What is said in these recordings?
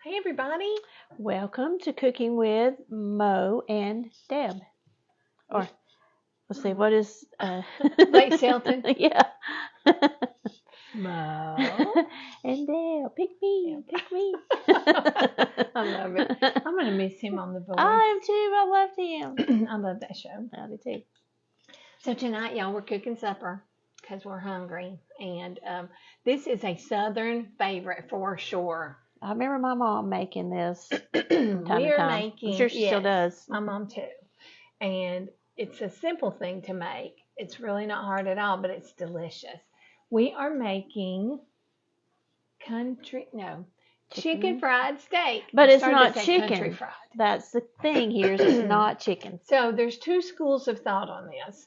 Hey everybody. Welcome to Cooking with Mo and Deb. Or let's see, what is Blake Shelton. Yeah. Mo. And Deb, pick me, pick me. I love it. I'm gonna miss him on the voice. I am too. I loved him. I love that show. I do too. So tonight, y'all, we're cooking supper because we're hungry, and this is a Southern favorite for sure. I remember my mom making this. We're making. I'm sure she still does. My mom too, and it's a simple thing to make. It's really not hard at all, but it's delicious. We are making chicken fried steak. But it's not chicken. Country fried. That's the thing here is it's not chicken. So there's two schools of thought on this.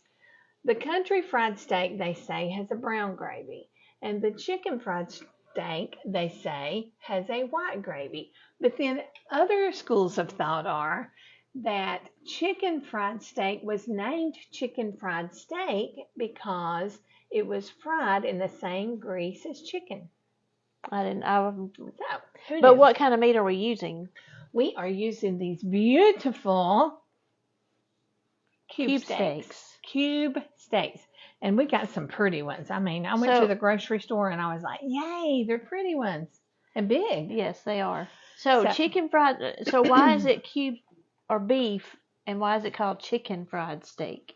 The country fried steak, they say, has a brown gravy. And the chicken fried steak, they say, has a white gravy. But then other schools of thought are that chicken fried steak was named chicken fried steak because it was fried in the same grease as chicken. But what kind of meat are we using? We are using these beautiful cube steaks. And we got some pretty ones. I mean, I went to the grocery store and I was like, yay, they're pretty ones. And big. Yes, they are. So chicken fried, so why is it cube or beef and why is it called chicken fried steak?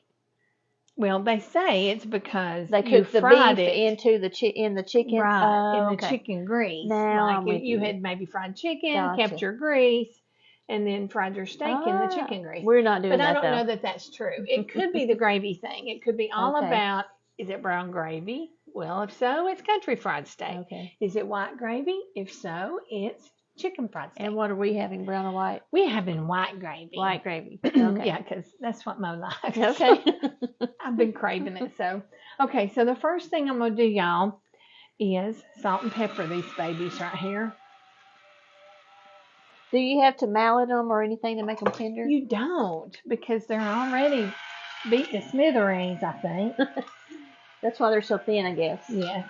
Well, they say it's because they cook the beef into the chicken, right? In the chicken grease. Now like you had maybe fried chicken, kept your grease, and then fried your steak in the chicken grease. We're not doing that. But I don't know that that's true. It could be the gravy thing. It could be all about: is it brown gravy? Well, if so, it's country fried steak. Okay. Is it white gravy? If so, it's chicken fried steak. And what are we having, brown or white? We're having white gravy. White gravy. Okay. Yeah, because that's what Mo likes. Okay. I've been craving it. So the first thing I'm going to do, y'all, is salt and pepper these babies right here. Do you have to mallet them or anything to make them tender? You don't, because they're already beat to smithereens, I think. That's why they're so thin, I guess. Yeah.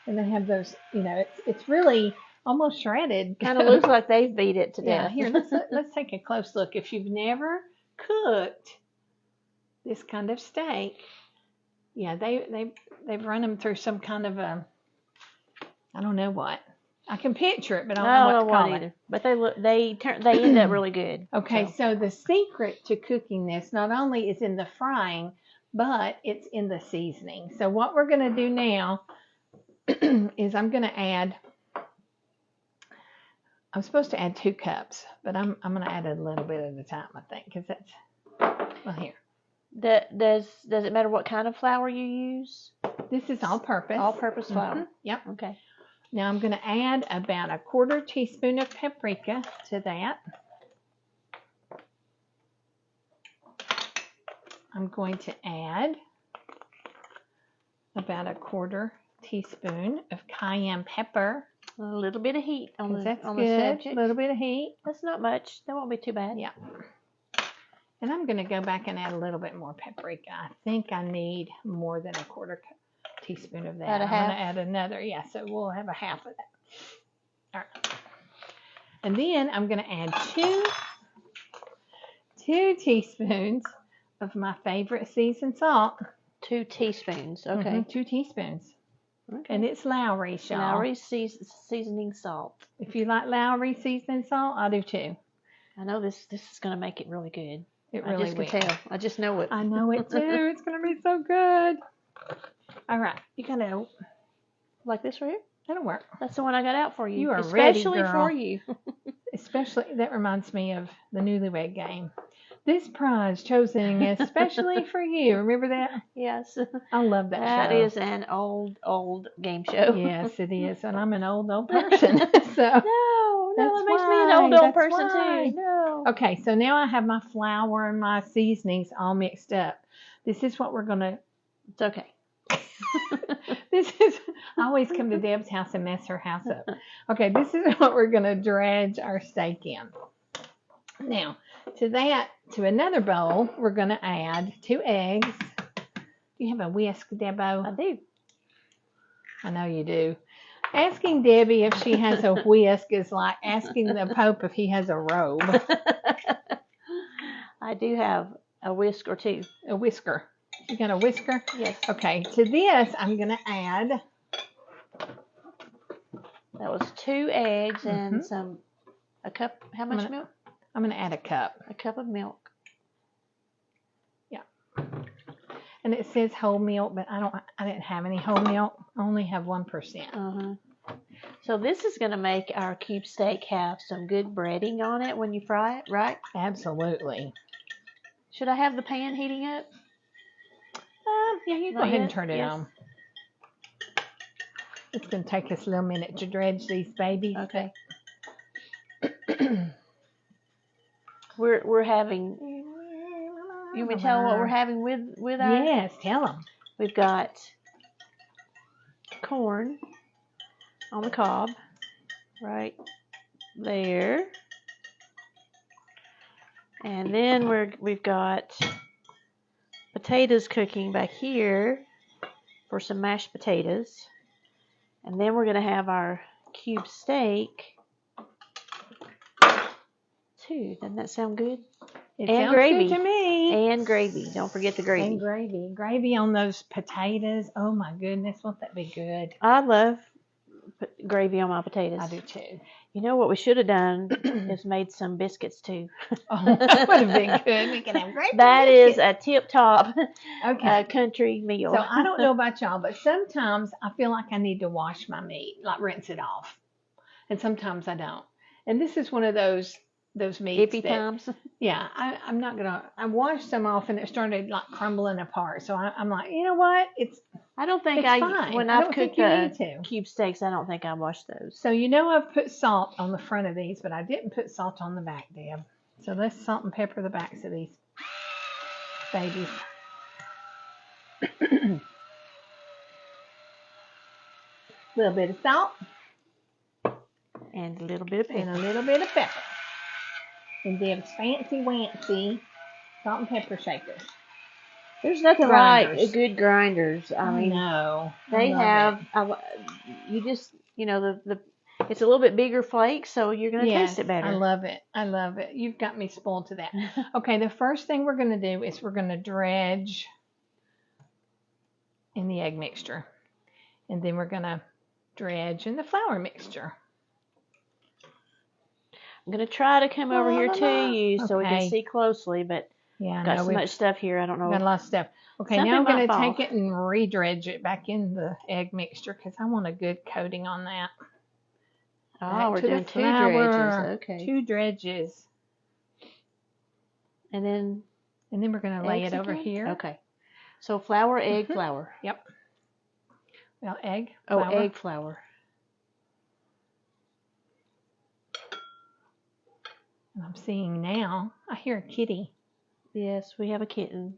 And they have those, it's really almost shredded. Kind of looks like they've beat it to death. Yeah, here, let's take a close look. If you've never cooked this kind of steak, yeah, they've run them through some kind of I don't know what. I can picture it, but I don't know what to call it. But they end up really good. Okay, so the secret to cooking this not only is in the frying, but it's in the seasoning. So what we're going to do now is I'm going to add. I'm supposed to add 2 cups, but I'm going to add a little bit at a time, I think, because that's here. Does it matter what kind of flour you use? This is all-purpose. All-purpose flour. Mm-hmm. Yep. Okay. Now I'm going to add about a 1/4 teaspoon of paprika to that. I'm going to add about a 1/4 teaspoon of cayenne pepper. A little bit of heat on the subject. A little bit of heat. That's not much. That won't be too bad. Yeah. And I'm going to go back and add a little bit more paprika. I think I need more than a 1/4 teaspoon of that. I'm going to add another. Yeah, so we'll have a half of that. All right. And then I'm going to add 2 teaspoons of my favorite seasoned salt. 2 teaspoons. Okay. Mm-hmm, 2 teaspoons. Okay. And it's Lowry, y'all. Lowry seasoning salt. If you like Lowry seasoning salt, I do too. I know this is going to make it really good. It really will. I just can tell. I just know it. I know it too. It's going to be so good. All right. You got to like this right here? That'll work. That's the one I got out for you. You are ready, especially girl. for you. Especially, that reminds me of the Newlywed Game. This prize chosen especially for you. Remember that? Yes. I love that show. That is an old game show. Yes, it is. And I'm an old person. So no, it makes me an old person too. No. Okay, so now I have my flour and my seasonings all mixed up. This is what we're going to... It's okay. I always come to Deb's house and mess her house up. Okay, this is what we're going to dredge our steak in. Now, to another bowl, we're going to add 2 eggs. Do you have a whisk, Debo? I do. I know you do. Asking Debbie if she has a whisk is like asking the Pope if he has a robe. I do have a whisk or two. A whisker. You got a whisker? Yes. Okay, to this I'm going to add. That was 2 eggs and a cup. How much milk? I'm going to add a cup. A cup of milk. Yeah. And it says whole milk, but I didn't have any whole milk. I only have 1%. So this is going to make our cube steak have some good breading on it when you fry it, right? Absolutely. Should I have the pan heating up? Yeah, you go ahead and turn it on. It's going to take us a little minute to dredge these babies. Okay. We're having. You want me to tell them what we're having with our? Yes, tell them. We've got corn on the cob, right there, and then we've got potatoes cooking back here for some mashed potatoes, and then we're gonna have our cube steak too. Doesn't that sound good? It and sounds gravy good to me. And gravy. Don't forget the gravy. And gravy. Gravy on those potatoes. Oh my goodness, won't that be good? I love gravy on my potatoes. I do too. You know what we should have done is made some biscuits too. Oh, that would have been good. We can have gravy. That is a tip-top okay. Country meal. So I don't know about y'all, but sometimes I feel like I need to wash my meat, like rinse it off. And sometimes I don't. And this is one of those meats iffy times. Yeah, I'm not gonna. I washed some off and it started like crumbling apart. So I'm like, you know what? I don't think fine. When I've cooked the cube steaks, I don't think I washed those. So you know I've put salt on the front of these, but I didn't put salt on the back, Deb. So let's salt and pepper the backs of these babies. A little bit of salt. And a little bit of pepper. And a little bit of pepper. And Deb's fancy salt and pepper shakers. There's nothing grinders. like good grinders. I mean, they have. You just, it's a little bit bigger flakes, so you're gonna taste it better. I love it. I love it. You've got me spoiled to that. Okay, the first thing we're gonna do is we're gonna dredge in the egg mixture, and then we're gonna dredge in the flour mixture. I'm going to try to come over here to you so we can see closely, but I've got so much stuff here. I don't know. Got a lot of stuff. Okay, now I'm going to take it and re-dredge it back in the egg mixture because I want a good coating on that. Oh, we're doing 2 dredges. Okay. 2 dredges. And then we're going to lay it over here. Okay. So flour, egg, flour. Yep. Well, egg, flour. Oh, egg, flour. I'm seeing now. I hear a kitty. Yes, we have a kitten.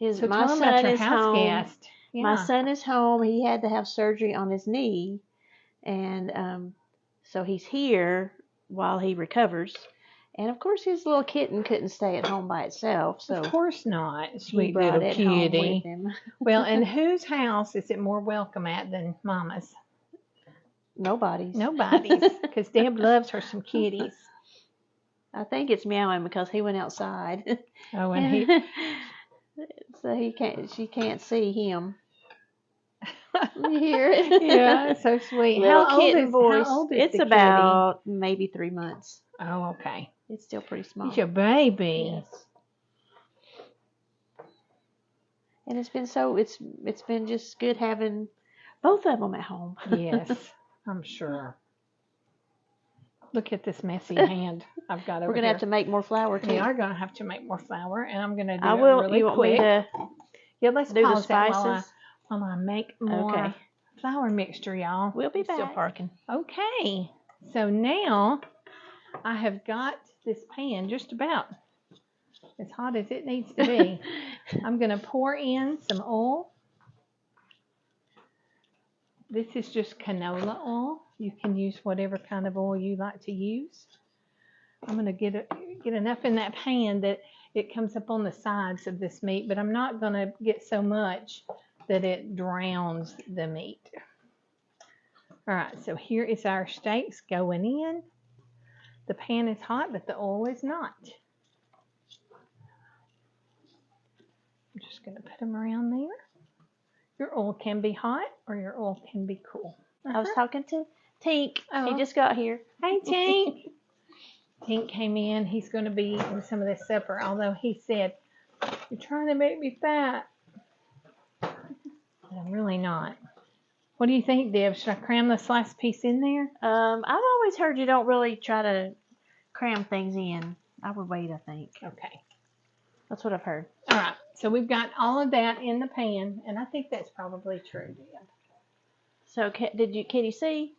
My son is home. Guest. Yeah. My son is home. He had to have surgery on his knee, and so he's here while he recovers. And of course, his little kitten couldn't stay at home by itself. So of course not, sweet little kitty. Well, and whose house is it more welcome at than Mama's? Nobody's, because Deb loves her some kitties. I think it's meowing because he went outside. Oh, and so she can't see him. You hear it? Yeah, so sweet. How old is it's the about kitty? Maybe 3 months. Oh, okay. It's still pretty small. It's your baby. Yes. And it's been just good having both of them at home. Yes. I'm sure. Look at this messy hand I've got over here. We're going to have to make more flour, too. We are going to have to make more flour, and I'm going to do it really quick. Let's do pause the spices while I make more flour mixture, y'all. We'll be back. Still parking. Okay. So now I have got this pan just about as hot as it needs to be. I'm going to pour in some oil. This is just canola oil. You can use whatever kind of oil you like to use. I'm going to get enough in that pan that it comes up on the sides of this meat, but I'm not going to get so much that it drowns the meat. All right, so here is our steaks going in. The pan is hot, but the oil is not. I'm just going to put them around there. Your oil can be hot or your oil can be cool. I was talking to Tink. Oh. She just got here. Hey, Tink. Tink came in. He's going to be eating some of this supper, although he said, "You're trying to make me fat." But I'm really not. What do you think, Deb? Should I cram this last piece in there? I've always heard you don't really try to cram things in. I would wait, I think. Okay. That's what I've heard. All right. So we've got all of that in the pan, and I think that's probably true, Deb. So can you see?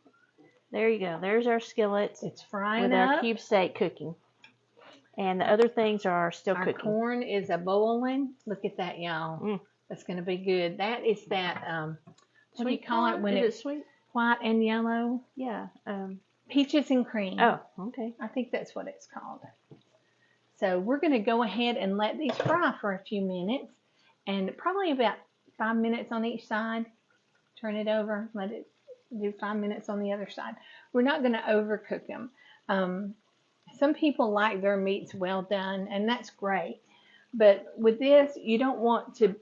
There you go. There's our skillet. It's frying with up. Our cube steak cooking. And the other things are still Our cooking. corn is a boiling. Look at that, y'all. That's going to be good. That is that, what do you call it when it's sweet? White and yellow? Yeah. Peaches and cream. Oh, okay. I think that's what it's called. So we're going to go ahead and let these fry for a few minutes, and probably about 5 minutes on each side. Turn it over, let it do 5 minutes on the other side. We're not going to overcook them. Some people like their meats well done, and that's great. But with this, you don't want to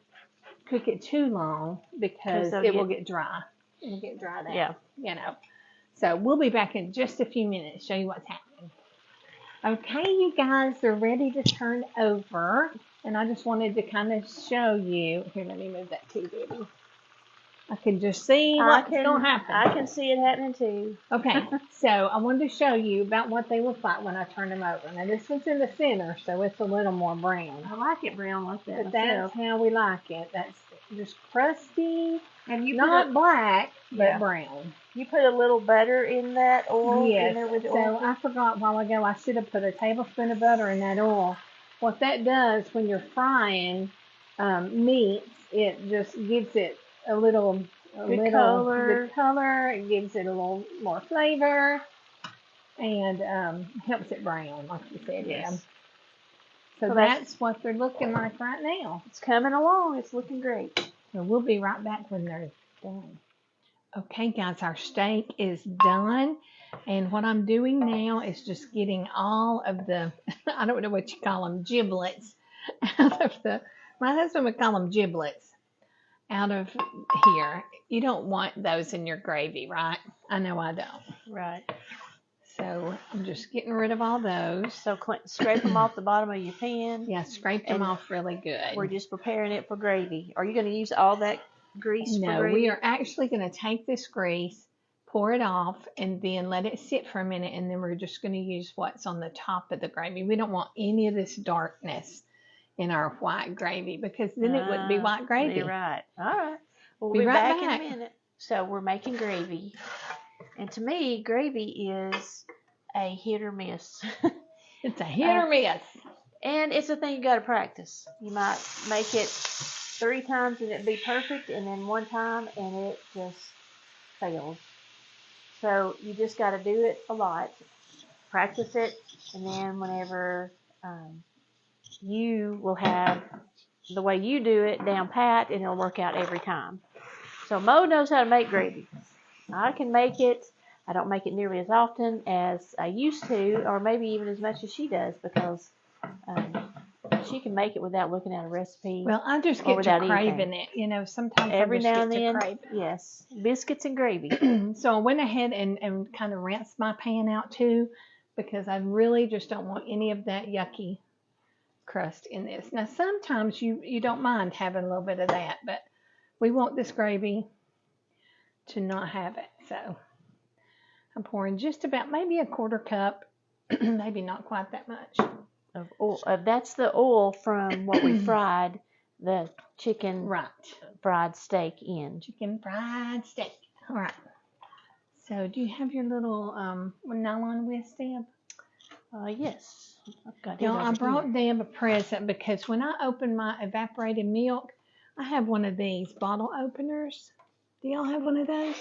cook it too long because it will get dry. It will get dried out. Yeah. You know. So we'll be back in just a few minutes, show you what's happening. Okay, you guys, they're ready to turn over. And I just wanted to kind of show you. Here, let me move that too, Debbie. I can just see what's going to happen. I can see it happening too. Okay, so I wanted to show you about what they look like when I turn them over. Now, this one's in the center, so it's a little more brown. I like it brown like that. But that's how we like it. That's just crusty, and you not black, but brown. You put a little butter in that oil? Yes. In there with the So oil? I forgot a while ago, I should have put a tablespoon of butter in that oil. What that does when you're frying meats, it just gives it a little good color. It gives it a little more flavor, and helps it brown, like you said. Yes. Yeah. So that's what they're looking like right now. It's coming along. It's looking great. So we'll be right back when they're done. Okay, guys, our steak is done. And what I'm doing now is just getting all of the, I don't know what you call them, giblets, out of my husband would call them giblets, out of here. You don't want those in your gravy, right? I know I don't. Right. So I'm just getting rid of all those. So scrape them off the bottom of your pan. Yeah, scrape them off really good. We're just preparing it for gravy. Are you going to use all that grease for gravy? No, we are actually going to take this grease, pour it off, and then let it sit for a minute, and then we're just going to use what's on the top of the gravy. We don't want any of this darkness in our white gravy, because then it wouldn't be white gravy. You're right. All right. We'll be right back in a minute. So we're making gravy. And to me, gravy is a hit or miss. It's a hit or miss. And it's a thing you got to practice. You might make it 3 times and it be perfect, and then 1 time and it just fails. So you just got to do it a lot. Practice it, and then whenever you will have the way you do it down pat, and it'll work out every time. So Mo knows how to make gravy. I can make it. I don't make it nearly as often as I used to, or maybe even as much as she does, because she can make it without looking at a recipe. Well, I just get to craving it. You know, sometimes every now and then. Crave it. Yes, biscuits and gravy. So I went ahead and kind of rinsed my pan out too, because I really just don't want any of that yucky crust in this. Now, sometimes you don't mind having a little bit of that, but we want this gravy to not have it. So I'm pouring just about maybe a 1/4 cup, maybe not quite that much. Of oil. That's the oil from what we fried the chicken fried steak in. Chicken fried steak. All right. So do you have your little nylon whisk, Deb? Yes. I've got it. I brought Deb a present because when I open my evaporated milk, I have one of these bottle openers. Do y'all have one of those?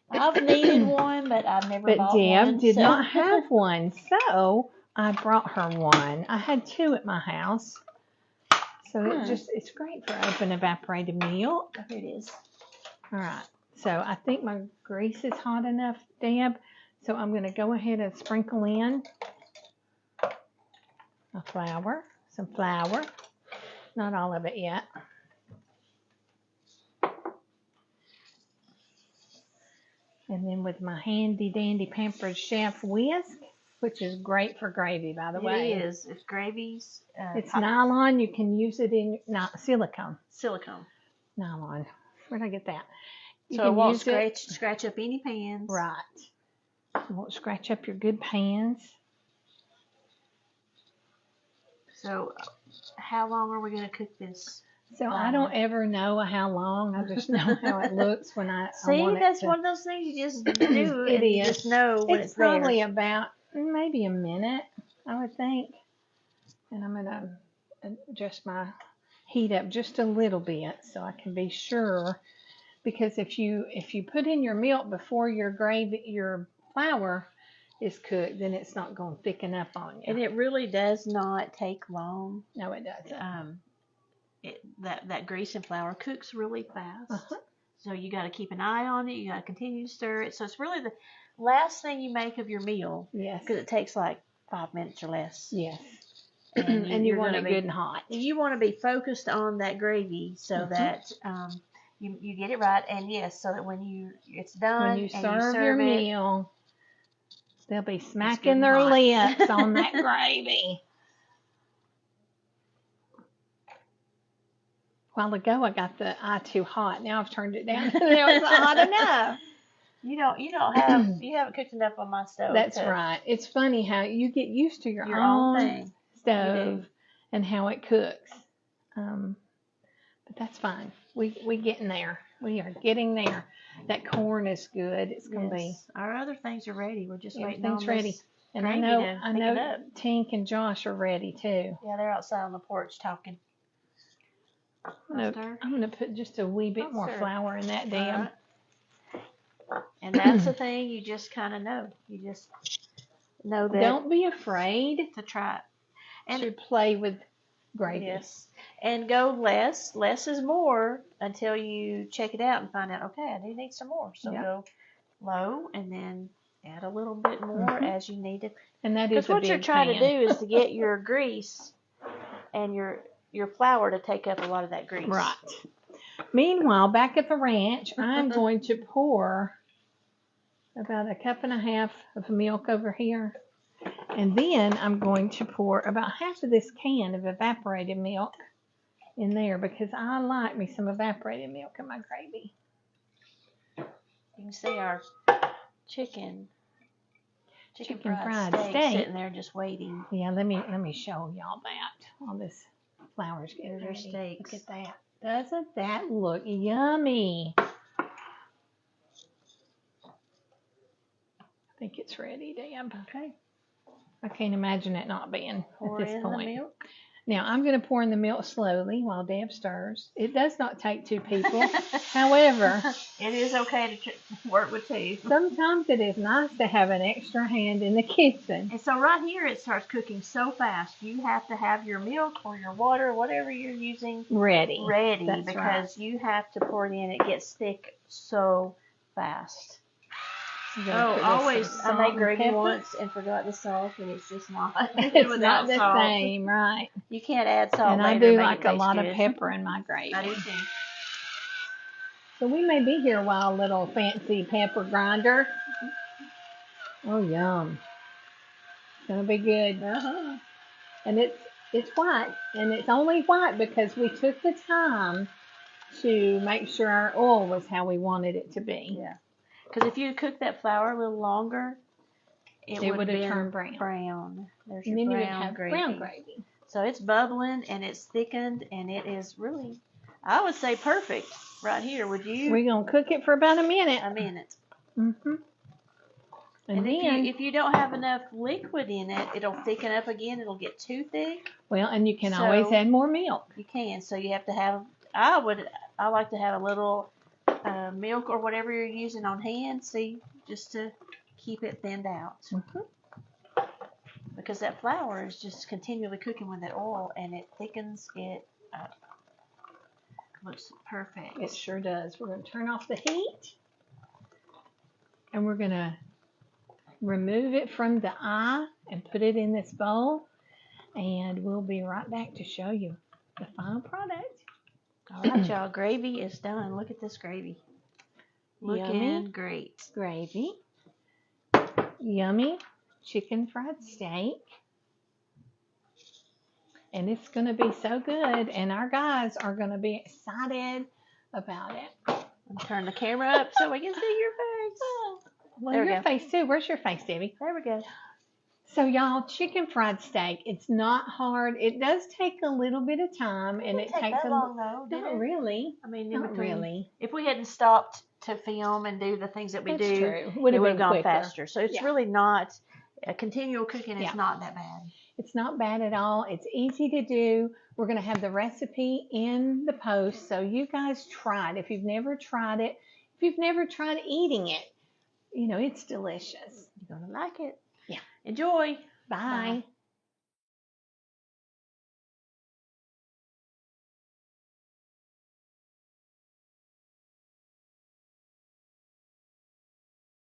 I've needed one, but I've never bought one. But Deb did not have one, so I brought her one. I had 2 at my house. So it's great for open evaporated milk. Here it is. All right. So I think my grease is hot enough, Deb. So I'm going to go ahead and sprinkle in some flour. Not all of it yet. And then with my handy dandy Pampered Chef whisk, which is great for gravy, by the way. It is. It's gravies. It's nylon. You can use it in silicone. Silicone. Nylon. Where'd I get that? So it won't scratch up any pans. Right. It won't scratch up your good pans. So how long are we going to cook this? So I don't ever know how long. I just know how it looks when I want that's it one of those things you just do. It is. You just know when it's there. It's probably about maybe a minute, I would think. And I'm going to adjust my heat up just a little bit so I can be sure. Because if you put in your milk before your flour is cooked, then it's not going to thicken up on you. And it really does not take long. No, it doesn't. That grease and flour cooks really fast. Uh-huh. So you got to keep an eye on it. You got to continue to stir it. So it's really the last thing you make of your meal. Yes. Because it takes like 5 minutes or less. Yes. And you want it good and hot. You want to be focused on that gravy so that you get it right. And yes, so that when it's done when you serve your meal, they'll be smacking smacking their lips on that gravy. A while ago, I got the eye too hot. Now I've turned it down. It was hot enough. You haven't cooked enough on my stove. That's right. It's funny how you get used to your own stove and how it cooks. But that's fine. We getting there. We are getting there. That corn is good. It's gonna be. Our other things are ready. We're just waiting on everything's ready. And I know Tink and Josh are ready too. Yeah, they're outside on the porch talking. I'm gonna put just a wee bit more flour in that, Deb. Right. And that's the thing you just kind of know. You just know that. Don't be afraid to try it. And to play with gravy. Yes. And go less. Less is more until you check it out and find out, okay, I do need some more. So go low and then add a little bit more as you need it. And that is what you're trying to do is to get your grease and your flour to take up a lot of that grease. Right. Meanwhile, back at the ranch, I'm going to pour about 1.5 cups of milk over here. And then I'm going to pour about half of this can of evaporated milk in there because I like me some evaporated milk in my gravy. You can see our chicken fried steak sitting there just waiting. Yeah, let me show y'all that. All this flour's getting ready. Steaks. Look at that. Doesn't that look yummy? I think it's ready, Deb. Okay. I can't imagine it not being Pour at this in point. The milk. Now, I'm going to pour in the milk slowly while Deb stirs. It does not take 2 people. However, it is okay to work with 2. Sometimes it is nice to have an extra hand in the kitchen. And so right here it starts cooking so fast. You have to have your milk or your water, whatever you're using, ready. That's because you have to pour it in. It gets thick so fast. Always. I made gravy once and forgot the salt, and it's just not. It's not the same, right? You can't add salt. And I do like a lot of pepper in my gravy. I do too. So we may be here a while, little fancy pepper grinder. Oh, yum! It's gonna be good. And it's white, and it's only white because we took the time to make sure our oil was how we wanted it to be. Yeah. Because if you cook that flour a little longer, it would have turned brown. There's and your then brown you would have gravy. brown gravy. So it's bubbling and it's thickened and it is really, I would say, perfect right here. Would you? We're gonna cook it for about a minute. And then if you don't have enough liquid in it, it'll thicken up again. It'll get too thick. Well, and you can always add more milk. You can. So you have to have. I like to have a little milk or whatever you're using on hand. See, just to keep it thinned out. Because that flour is just continually cooking with that oil, and it thickens it up. Looks perfect. It sure does. We're going to turn off the heat. And we're going to remove it from the eye and put it in this bowl. And we'll be right back to show you the final product. All right, y'all. Gravy is done. Look at this gravy. Looking Yummy great. gravy. Yummy chicken fried steak. And it's going to be so good. And our guys are going to be excited about it. Turn the camera up so we can see your face. Well, There we your go. face too. Where's your face, Debbie? There we go. So y'all, chicken fried steak, it's not hard. It does take a little bit of time, and it Didn't take takes that long though, did not it? really. I mean, in Not between, really. if we hadn't stopped to film and do the things that we That's do, true. it would have been gone quicker. faster. So it's Yeah. really not, continual cooking is Yeah. not that bad. It's not bad at all. It's easy to do. We're going to have the recipe in the post, so you guys try it. If you've never tried it, if you've never tried eating it, you know, it's delicious. You're going to like it. Yeah. Enjoy. Bye. Bye.